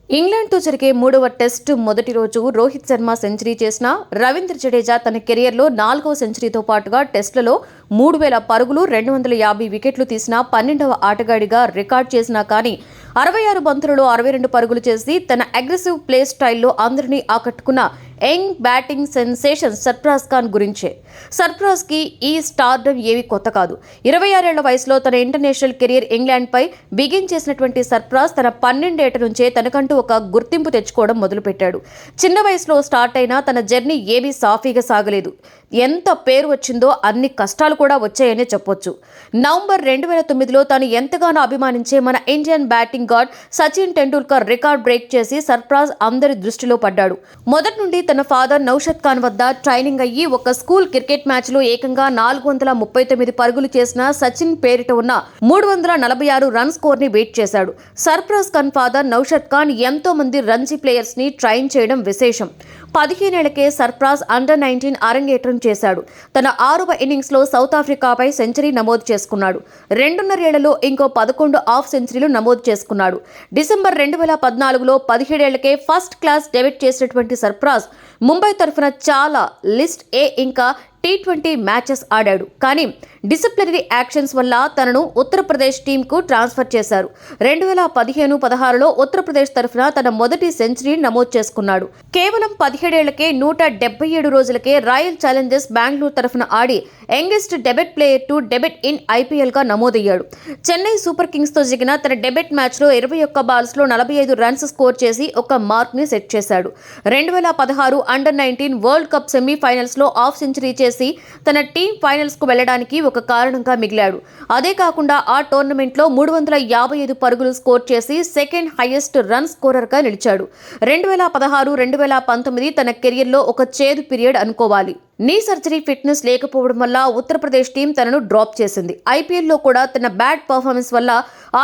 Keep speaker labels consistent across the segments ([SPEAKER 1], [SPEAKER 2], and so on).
[SPEAKER 1] ఇంగ్లాండ్తో జరిగే మూడవ టెస్టు మొదటి రోజు రోహిత్ శర్మ సెంచరీ చేసిన రవీంద్ర జడేజా తన కెరియర్లో 4వ సెంచరీతో పాటుగా టెస్టులలో 3000 పరుగులు 250 వికెట్లు తీసిన 12వ ఆటగాడిగా రికార్డ్ చేసినా కానీ 66 బంతులలో 62 పరుగులు చేసి తన అగ్రెసివ్ ప్లే స్టైల్లో అందరినీ ఆకట్టుకున్న young batting sensation Sarfaraz Khan గురించే. సర్ఫరాజ్కి ఈ స్టార్డమ్ ఏవి కొత్త కాదు. 26 ఏళ్ల వయసులో తన ఇంటర్నేషనల్ కెరీర్ ఇంగ్లాండ్పై బిగిన్ చేసినటువంటి సర్ఫరాజ్ తన 12 ఏట నుంచే తనకంటూ ఒక గుర్తింపు తెచ్చుకోవడం మొదలుపెట్టాడు. చిన్న వయసులో స్టార్ట్ అయినా తన జర్నీ ఏమీ సాఫీగా సాగలేదు. ఎంత పేరు వచ్చిందో అన్ని కష్టాలు కూడా వచ్చాయనే చెప్పొచ్చు. నవంబర్ 2009లో తాను ఎంతగానో అభిమానించే మన Indian batting God Sachin Tendulkar record break చేసి సర్ఫరాజ్ అందరి దృష్టిలో పడ్డాడు. మొదటి నుండి తన ఫాదర్ నౌషద్ ఖాన్ వద్ద ట్రైనింగ్ అయ్యి ఒక స్కూల్ క్రికెట్ మ్యాచ్ లో ఏకంగా 439 పరుగులు చేసిన సచిన్ పేరిట ఉన్న 346 రన్ స్కోర్ ని బీట్ చేశాడు. సర్ఫరాజ్ ఖాన్ ఫాదర్ నౌషద్ ఖాన్ ఎంతో మంది రంజీ ప్లేయర్స్ ని ట్రైన్ చేయడం విశేషం. 15 ఏళ్లకే సర్ఫరాజ్ అండర్-19 అరంగేట్రం చేశాడు. తన 6వ ఇన్నింగ్స్ లో సౌత్ ఆఫ్రికాపై సెంచరీ నమోదు చేసుకున్నాడు. 2.5 ఏళ్లలో ఇంకో 11 హాఫ్ సెంచరీలు నమోదు చేసుకున్నాడు. డిసెంబర్ 2014లో 17 ఏళ్లకే ఫస్ట్ క్లాస్ డెబ్యూట్ చేసినటువంటి సర్ఫరాజ్ ముంబై తరఫున చాలా లిస్ట్ ఏ ఇంకా T20 మ్యాచెస్ ఆడాడు. కానీ డిసిప్లినరీ యాక్షన్స్ వల్ల తనను ఉత్తరప్రదేశ్ టీంకు ట్రాన్స్ఫర్ చేశారు. 2015-16లో ఉత్తరప్రదేశ్ తరఫున తన మొదటి సెంచరీ నమోదు చేసుకున్నాడు. కేవలం 17 ఏళ్లకే 177 రోజులకే రాయల్ ఛాలెంజర్స్ బెంగళూరు తరఫున ఆడి youngest debut player to debut in IPL గా నమోదయ్యాడు. చెన్నై సూపర్ కింగ్స్ తో జరిగిన తన డెబ్యూట్ మ్యాచ్ లో 21 బాల్స్ లో 45 రన్స్ స్కోర్ చేసి ఒక మార్క్ ని సెట్ చేశాడు. 2016 అండర్-19 వరల్డ్ కప్ సెమీఫైనల్స్ లో హాఫ్ సెంచరీ చేసి తన టీం ఫైనల్స్ కు వెళ్లడానికి ఒక కారణంగా మిగిలాడు. అదే కాకుండా ఆ టోర్నమెంట్ లో 355 పరుగులు స్కోర్ చేసి సెకండ్ హైయెస్ట్ రన్ స్కోరర్ గా నిలిచాడు. 2016-2019 తన కెరియర్ లో ఒక చేదు పీరియడ్ అనుకోవాలి. నీ సర్జరీ ఫిట్నెస్ లేకపోవడం వల్ల ఉత్తరప్రదేశ్ టీం తనను డ్రాప్ చేసింది. IPL లో కూడా తన బ్యాడ్ పర్ఫార్మెన్స్ వల్ల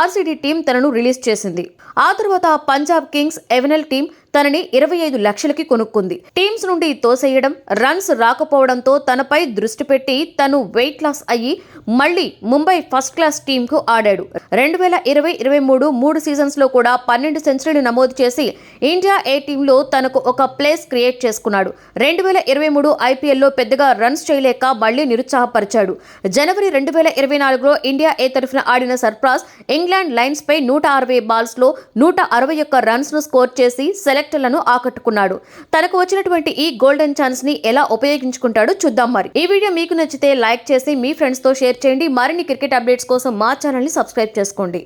[SPEAKER 1] RCD టీం తనను రిలీజ్ చేసింది. ఆ తర్వాత పంజాబ్ కింగ్స్ 11 టీం తనని 25 లక్షలకి కొనుక్కుంది. టీమ్స్ నుండి తోసేయడం, రన్స్ రాకపోవడంతో తనపై దృష్టి పెట్టి తను వెయిట్ లాస్ అయ్యి మళ్లీ ముంబై ఫస్ట్ క్లాస్ టీమ్ కు ఆడాడు. 2020-23 3 సీజన్స్ లో కూడా 12 సెంచరీలు నమోదు చేసి ఇండియా ఏ టీంలో తనకు ఒక ప్లేస్ క్రియేట్ చేసుకున్నాడు. 2023 IPL లో పెద్దగా రన్స్ చేయలేక మళ్లీ నిరుత్సాహపరిచాడు. జనవరి 2024లో ఇండియా ఏ తరఫున ఆడిన సర్ఫరాజ్ ఇంగ్లాండ్ లైన్స్ పై 160 బాల్స్ లో 161 రన్స్ ను స్కోర్ చేసి సెలెక్టర్లను ఆకట్టుకున్నాడు. తనకు వచ్చినటువంటి ఈ గోల్డెన్ ఛాన్స్ ని ఎలా ఉపయోగించుకుంటాడో చూద్దాం. మరి ఈ వీడియో మీకు నచ్చితే లైక్ చేసి మీ ఫ్రెండ్స్ తో షేర్ చేయండి. మరిన్ని క్రికెట్ అప్డేట్స్ కోసం మా ఛానల్ ని సబ్స్క్రైబ్ చేసుకోండి.